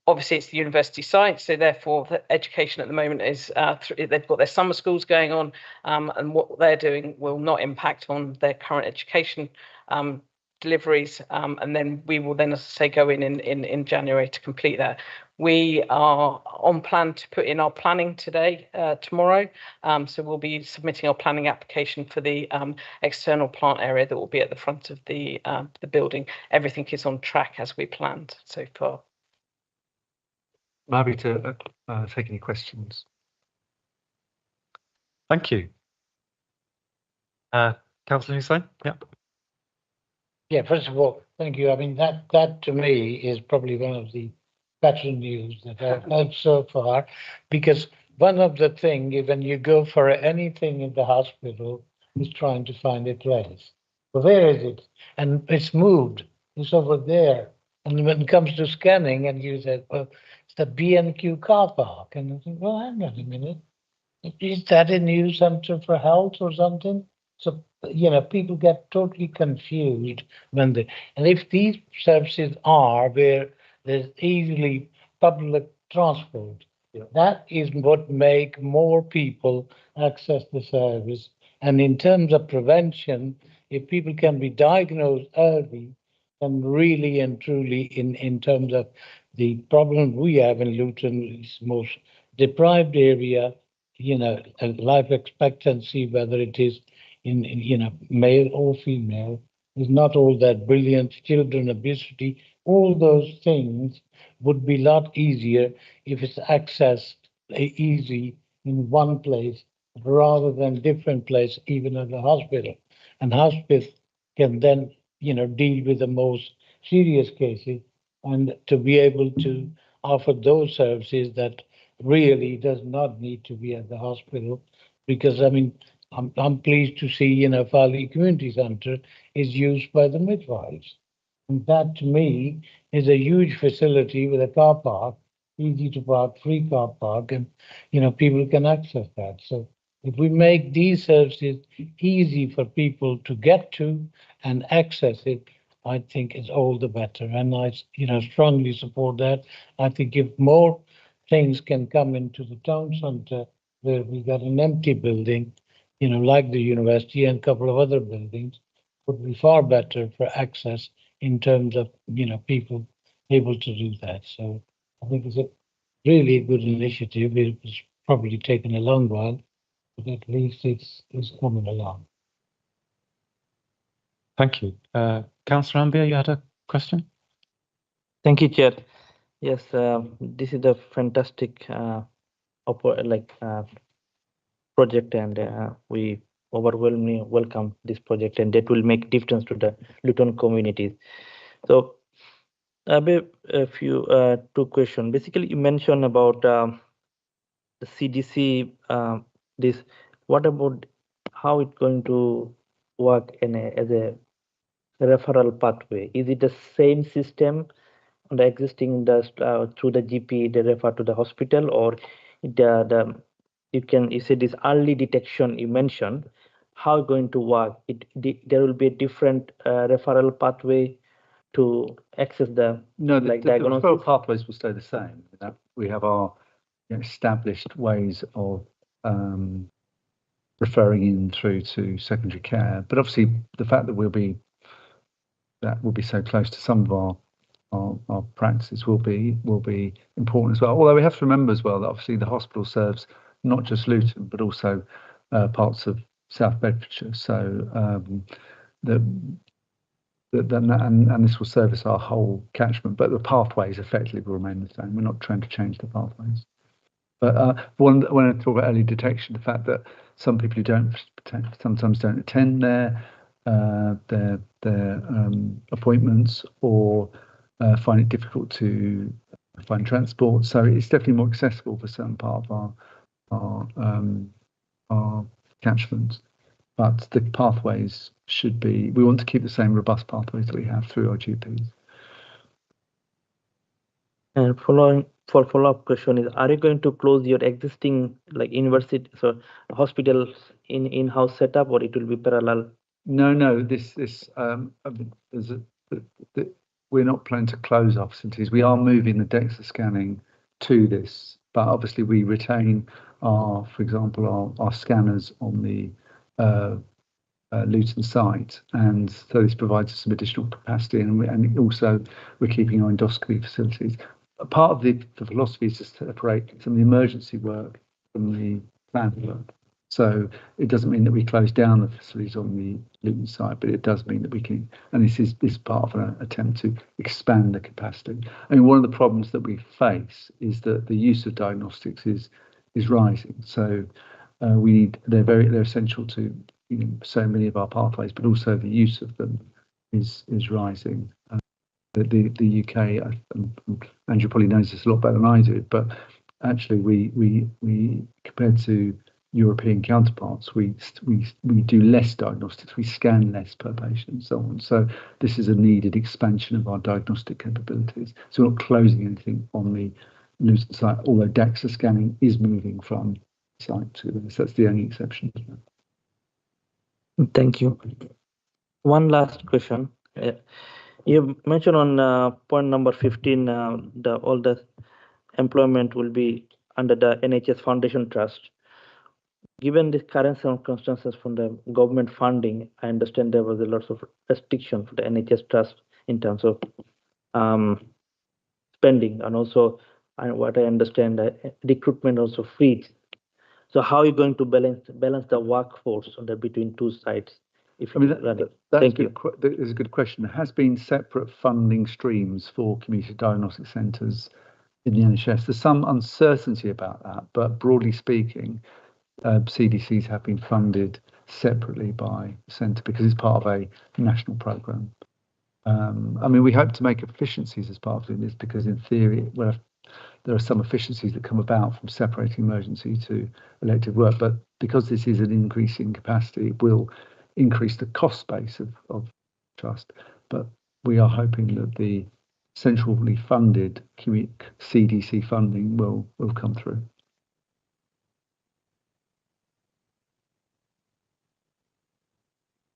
Obviously, it's the university site, so therefore the education at the moment is they've got their summer schools going on, and what they're doing will not impact on their current education deliveries, and then we will then, as I say, go in January to complete that. We are on plan to put in our planning tomorrow, so we'll be submitting our planning application for the external plant area that will be at the front of the building. Everything is on track as we planned so far. I'm happy to take any questions. Thank you. Councillor Hussain? Yeah. Yeah, first of all, thank you. I mean, that to me is probably one of the better news that I've heard so far, because one of the things when you go for anything in the hospital is trying to find a place. So where is it? And it's moved. It's over there. And when it comes to scanning, and you said, well, it's the B&Q car park. And I think, well, hang on a minute. Is that a new center for health or something? So, people get totally confused when and if these services are where there's easily public transport, that is what make more people access the service. And in terms of prevention, if people can be diagnosed early, then really and truly in terms of the problem we have in Luton, is most deprived area, life expectancy, whether it is in male or female, is not all that brilliant. Children, obesity, all those things would be a lot easier if it's accessed easy in one place rather than different place, even at the hospital. And hospice can then, deal with the most serious cases, and to be able to offer those services that really does not need to be at the hospital. Because I mean, I'm pleased to see, Farley Community Centre is used by the midwives. And that to me is a huge facility with a car park, easy to park, free car park, and people can access that. So if we make these services easy for people to get to and access it, I think it's all the better. And I, strongly support that. I think if more things can come into the town centre where we got an empty building, like the university and a couple of other buildings, would be far better for access in terms of, people able to do that. So I think it's a really good initiative. It was probably taken a long while, but at least it's coming along. Thank you. Councillor Ambier, you had a question? Thank you, Chair. Yes, this is a fantastic project, and we overwhelmingly welcome this project, and that will make difference to the Luton communities. So I have a few two questions. Basically, you mentioned about the CDC. This, what about how it's going to work as a referral pathway? Is it the same system on the existing through the GP they refer to the hospital, or you said this early detection you mentioned, how going to work? There will be a different referral pathway to access the the referral pathways will stay the same. We have our established ways of referring in through to secondary care, but obviously the fact that we'll be so close to some of our practices will be important as well. Although we have to remember as well that obviously the hospital serves not just Luton but also parts of South Bedfordshire. So and this will service our whole catchment, but the pathways effectively will remain the same. We're not trying to change the pathways. But when I talk about early detection, the fact that some people who sometimes don't attend their appointments or find it difficult to find transport, so it's definitely more accessible for certain part of our catchment. But the pathways should be. We want to keep the same robust pathways that we have through our GPs. And follow-up question is: are you going to close your existing university, hospitals in-house setup, or it will be parallel? No. We're not planning to close our facilities. We are moving the DEXA scanning to this, but obviously we retain for example, our scanners on the Luton site, and so this provides us some additional capacity, and also we're keeping our endoscopy facilities. A part of the philosophy is to separate some of the emergency work from the planned work. So it doesn't mean that we close down the facilities on the Luton site, but it does mean that we can, and this is part of an attempt to expand the capacity. I mean, one of the problems that we face is that the use of diagnostics is rising. So they're essential to so many of our pathways, but also the use of them is rising. The UK, Andrew probably knows this a lot better than I do, but actually we compared to European counterparts, we do less diagnostics, we scan less per patient and so on. So this is a needed expansion of our diagnostic capabilities. So we're not closing anything on the Luton site, although DEXA scanning is moving from site to this. That's the only exception. Thank you. One last question. You mentioned on point number 15, all the employment will be under the NHS Foundation Trust. Given the current circumstances from the government funding, I understand there was a lot of restriction for the NHS Trust in terms of spending, and also what I understand, recruitment also freeze. So how are you going to balance the workforce between two sides? If I mean, thank you. That is a good question. There has been separate funding streams for community diagnostic centres in the NHS. There's some uncertainty about that, but broadly speaking, CDCs have been funded separately by the centre because it's part of a national programme. I mean, we hope to make efficiencies as part of this because in theory, there are some efficiencies that come about from separating emergency to elective work, but because this is an increase in capacity, it will increase the cost base of trust. But we are hoping that the centrally funded CDC funding will come through.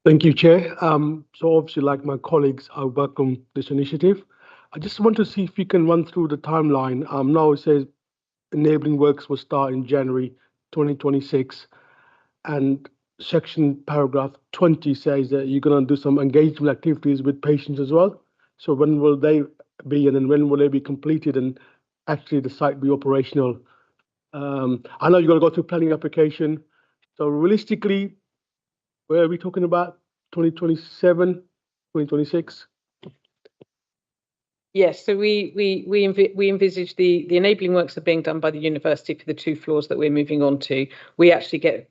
Thank you, Chair. So obviously, like my colleagues, I welcome this initiative. I just want to see if you can run through the timeline. Now it says enabling works will start in January 2026, and section paragraph 20 says that you're going to do some engagement activities with patients as well. So when will they be, and then when will they be completed, and actually the site be operational? I know you're going to go through planning application. So realistically, where are we talking about? 2027, 2026? Yes, so we envisage the enabling works are being done by the university for the 2 floors that we're moving on to. We actually get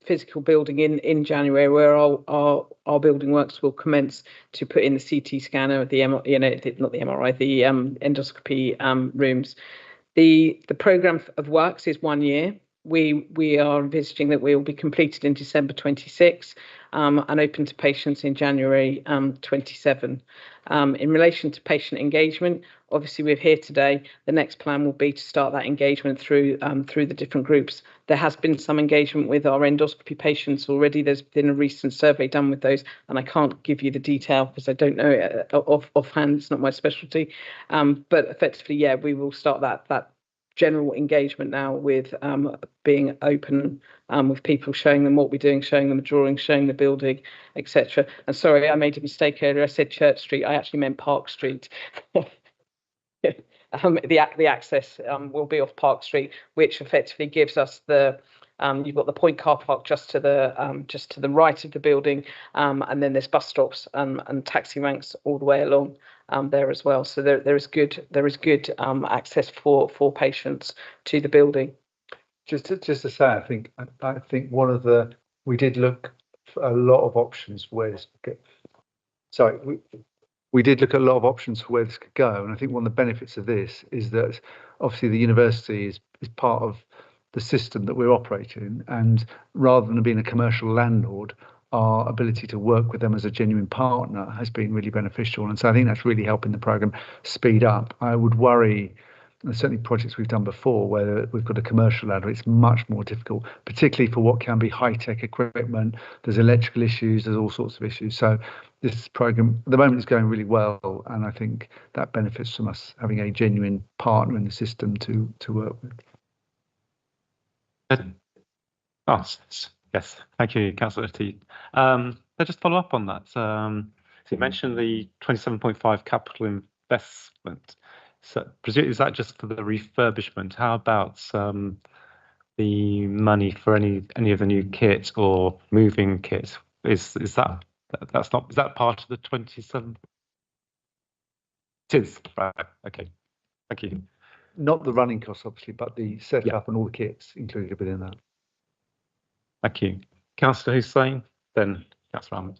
physical building in January, where our building works will commence to put in the CT scanner, not the MRI, the endoscopy rooms. The programme of works is 1 year. We are envisaging that we will be completed in December 26 and open to patients in January 27. In relation to patient engagement, obviously we're here today. The next plan will be to start that engagement through the different groups. There has been some engagement with our endoscopy patients already. There's been a recent survey done with those, and I can't give you the detail because I don't know offhand. It's not my specialty. But effectively, yeah, we will start that general engagement now with being open with people, showing them what we're doing, showing them the drawing, showing the building, etc. And sorry, I made a mistake earlier. I said Church Street. I actually meant Park Street. The access will be off Park Street, which effectively gives us the you've got the point car park just to the right of the building, and then there's bus stops and taxi ranks all the way along there as well. So there is good access for patients to the building. Just to say, I think we did look for a lot of options for where this could go. Sorry, we did look at a lot of options for where this could go, and I think one of the benefits of this is that obviously the university is part of the system that we're operating, and rather than being a commercial landlord, our ability to work with them as a genuine partner has been really beneficial, and so I think that's really helping the programme speed up. I would worry, and certainly projects we've done before where we've got a commercial ladder, it's much more difficult, particularly for what can be high-tech equipment. There's electrical issues, there's all sorts of issues. So this programme at the moment is going really well, and I think that benefits from us having a genuine partner in the system to work with. Yes, thank you, Councillor T. I'll just follow up on that. So you mentioned the 27.5 capital investment. So is that just for the refurbishment? How about the money for any of the new kit or moving kit? Is that part of the 27? It is, right? Okay, thank you. Not the running costs, obviously, but the setup and all the kits included within that. Thank you. Councillor Hussain, then Councillor Ahmed.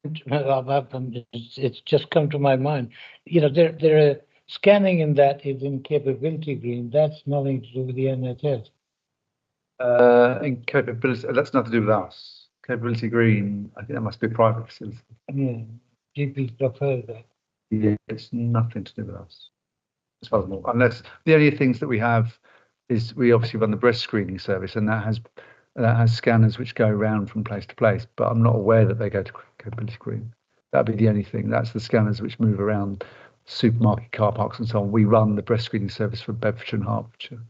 It's just come to my mind. You know, there are scanning, and that is in capability green. That's nothing to do with the NHS. In capability, that's nothing to do with us. Capability green, I think that must be a private facility. Yeah, GPs prefer that. Yeah, it's nothing to do with us, as far as I know. Unless the only things that we have is we obviously run the breast screening service, and that has scanners which go around from place to place. But I'm not aware that they go to capability green. That'd be the only thing. That's the scanners which move around supermarket car parks and so on. We run the breast screening service for Bedfordshire and Hertfordshire.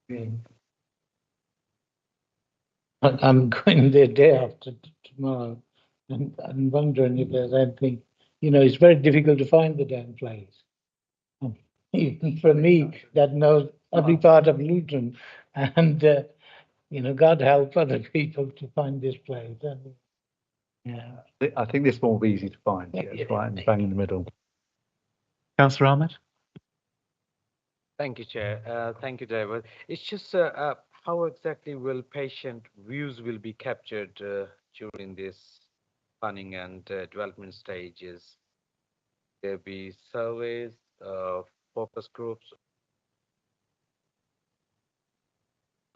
Yeah. I'm going there day after tomorrow, and I'm wondering if there's anything. You know, it's very difficult to find the damn place. Even for me, that knows every part of Luton, and you know, God help other people to find this place. Yeah, I think this one will be easy to find. Yeah, it's right and bang in the middle. Councillor Ahmed? Thank you, Chair. Thank you, David. It's just how exactly will patient views will be captured during this planning and development stages? There be surveys, focus groups.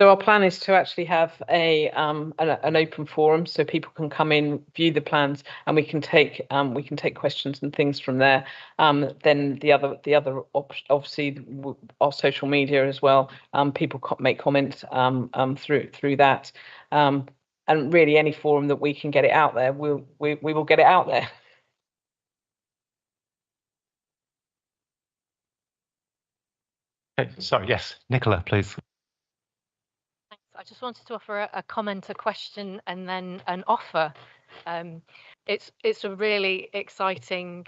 So our plan is to actually have an open forum so people can come in, view the plans, and we can take questions and things from there. Then the other obviously our social media as well. People make comments through that, and really any forum that we can get it out there, we will get it out there. Okay, sorry, yes, Nicola, please. I just wanted to offer a comment, a question, and then an offer. It's a really exciting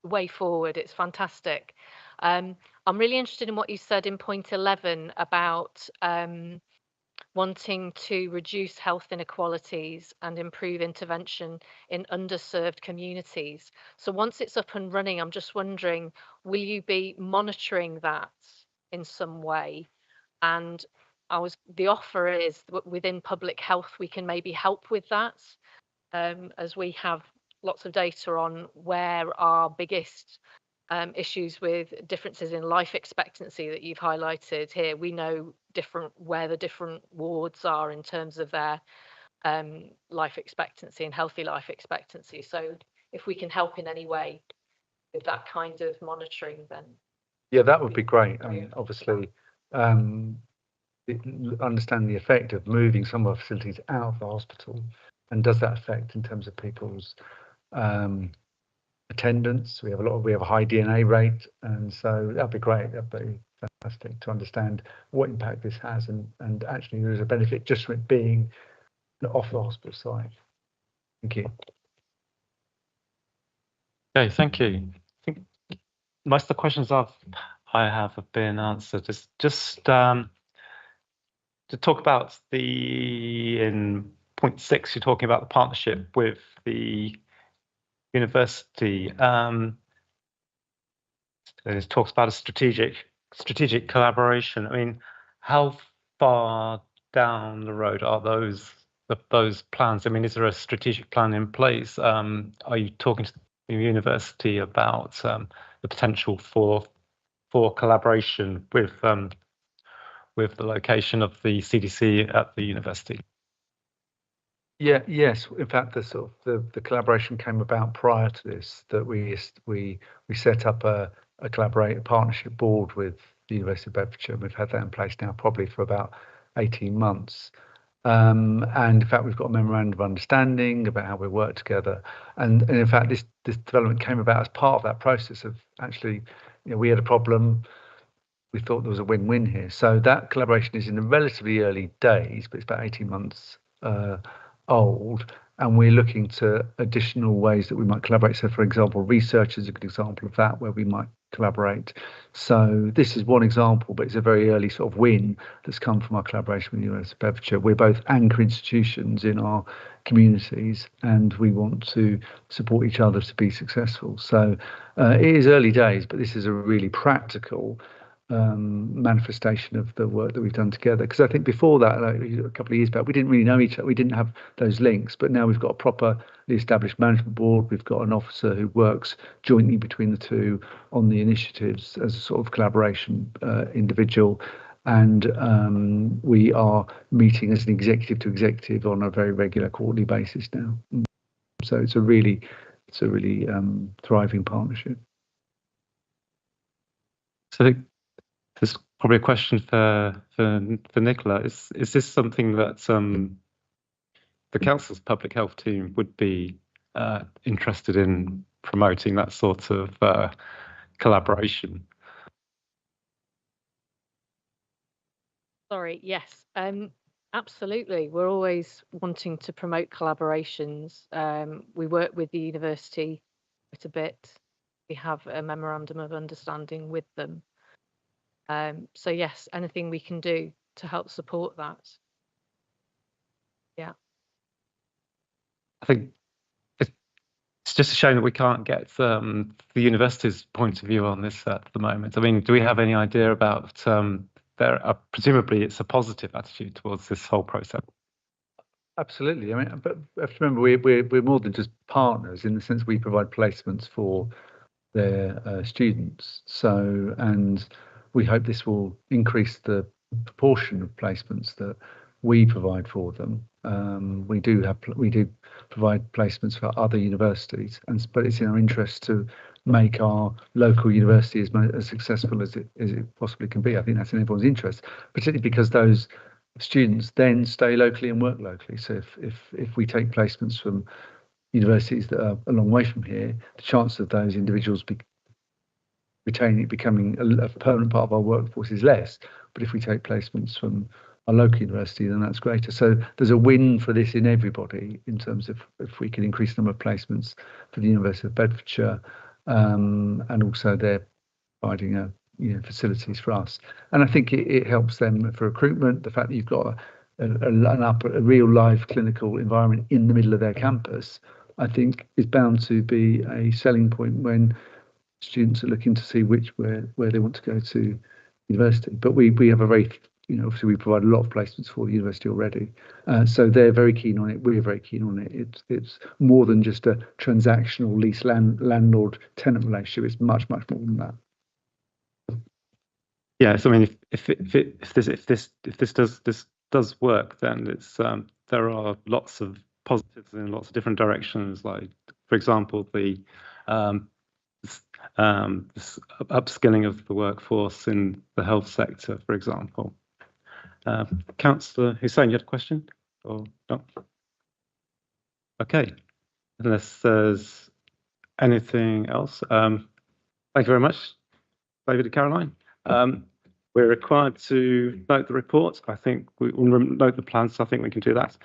way forward. It's fantastic. I'm really interested in what you said in point 11 about wanting to reduce health inequalities and improve intervention in underserved communities. So once it's up and running, I'm just wondering, will you be monitoring that in some way? And the offer is within public health, we can maybe help with that, as we have lots of data on where our biggest issues with differences in life expectancy that you've highlighted here. We know where the different wards are in terms of their life expectancy and healthy life expectancy. So if we can help in any way with that kind of monitoring, then yeah, that would be great. I mean, obviously, understand the effect of moving some of our facilities out of the hospital, and does that affect in terms of people's attendance? We have a high DNA rate, and so that'd be great. That'd be fantastic to understand what impact this has, and actually there is a benefit just from it being off the hospital side. Thank you. Okay, thank you. I think most of the questions I have been answered. Just to talk about in point 6, you're talking about the partnership with the university. It talks about a strategic collaboration. I mean, how far down the road are those plans? I mean, is there a strategic plan in place? Are you talking to the university about the potential for collaboration with the location of the CDC at the university? Yeah, yes. In fact, the collaboration came about prior to this. That we set up a partnership board with the University of Bedfordshire. We've had that in place now probably for about 18 months. And in fact, we've got a memorandum of understanding about how we work together. And in fact, this development came about as part of that process of actually, we had a problem. We thought there was a win-win here. So that collaboration is in the relatively early days, but it's about 18 months old, and we're looking to additional ways that we might collaborate. So, for example, research is a good example of that, where we might collaborate. So this is one example, but it's a very early sort of win that's come from our collaboration with the University of Bedfordshire. We're both anchor institutions in our communities, and we want to support each other to be successful. So it is early days, but this is a really practical manifestation of the work that we've done together. Because I think before that, like a couple of years back, we didn't really know each other. We didn't have those links, but now we've got a properly established management board. We've got an officer who works jointly between the two on the initiatives as a sort of collaboration individual. And we are meeting as an executive to executive on a very regular quarterly basis now. So it's a really thriving partnership. So there's probably a question for Nicola. Is this something that the council's public health team would be interested in promoting, that sort of collaboration? Sorry, yes, absolutely. We're always wanting to promote collaborations. We work with the university quite a bit. We have a memorandum of understanding with them. So yes, anything we can do to help support that. Yeah. I think it's just a shame that we can't get the university's point of view on this at the moment. I mean, do we have any idea about presumably it's a positive attitude towards this whole process? Absolutely. I mean, but you have to remember we're more than just partners in the sense we provide placements for their students. So, and we hope this will increase the proportion of placements that we provide for them. We do provide placements for other universities, but it's in our interest to make our local university as successful as it possibly can be. I think that's in everyone's interest, particularly because those students then stay locally and work locally. So if we take placements from universities that are a long way from here, the chance of those individuals becoming a permanent part of our workforce is less. But if we take placements from our local university, then that's greater. So there's a win for this in everybody in terms of if we can increase the number of placements for the University of Bedfordshire, and also they're providing facilities for us. And I think it helps them for recruitment. The fact that you've got a real live clinical environment in the middle of their campus, I think is bound to be a selling point when students are looking to see where they want to go to university. But we have a very, obviously we provide a lot of placements for the university already. So they're very keen on it. We're very keen on it. It's more than just a transactional lease landlord tenant relationship. It's much more than that. Yeah, so I mean, if this does work, then it's there are lots of positives in lots of different directions. Like, for example, the this upskilling of the workforce in the health sector, for example. Councillor Hussain, you had a question or no? Okay, unless there's anything else. Thank you very much, David and Caroline. We're required to note the report. I think we will note the plans, so I think we can do that.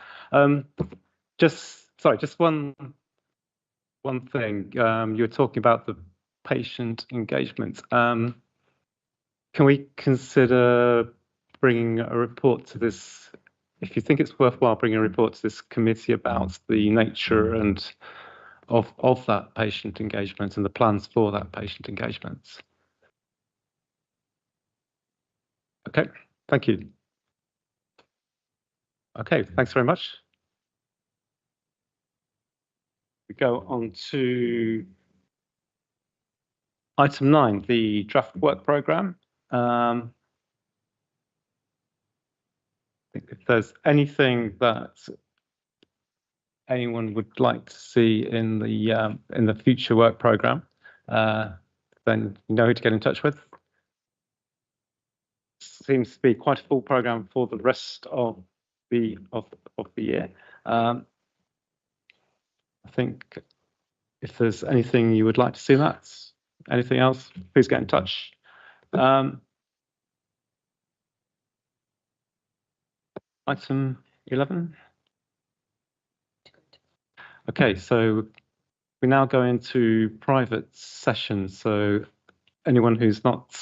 Just one thing. You were talking about the patient engagement. Can we consider bringing a report to this, if you think it's worthwhile, bringing a report to this committee about the nature and of that patient engagement and the plans for that patient engagement? Okay, thank you. Okay, thanks very much. We go on to item 9, the draft work programme. If there's anything that anyone would like to see in the future work programme, then you know who to get in touch with. Seems to be quite a full programme for the rest of the year. I think if there's anything you would like to see that, anything else, please get in touch. Item 11. Okay, so we now go into private sessions. So anyone who's not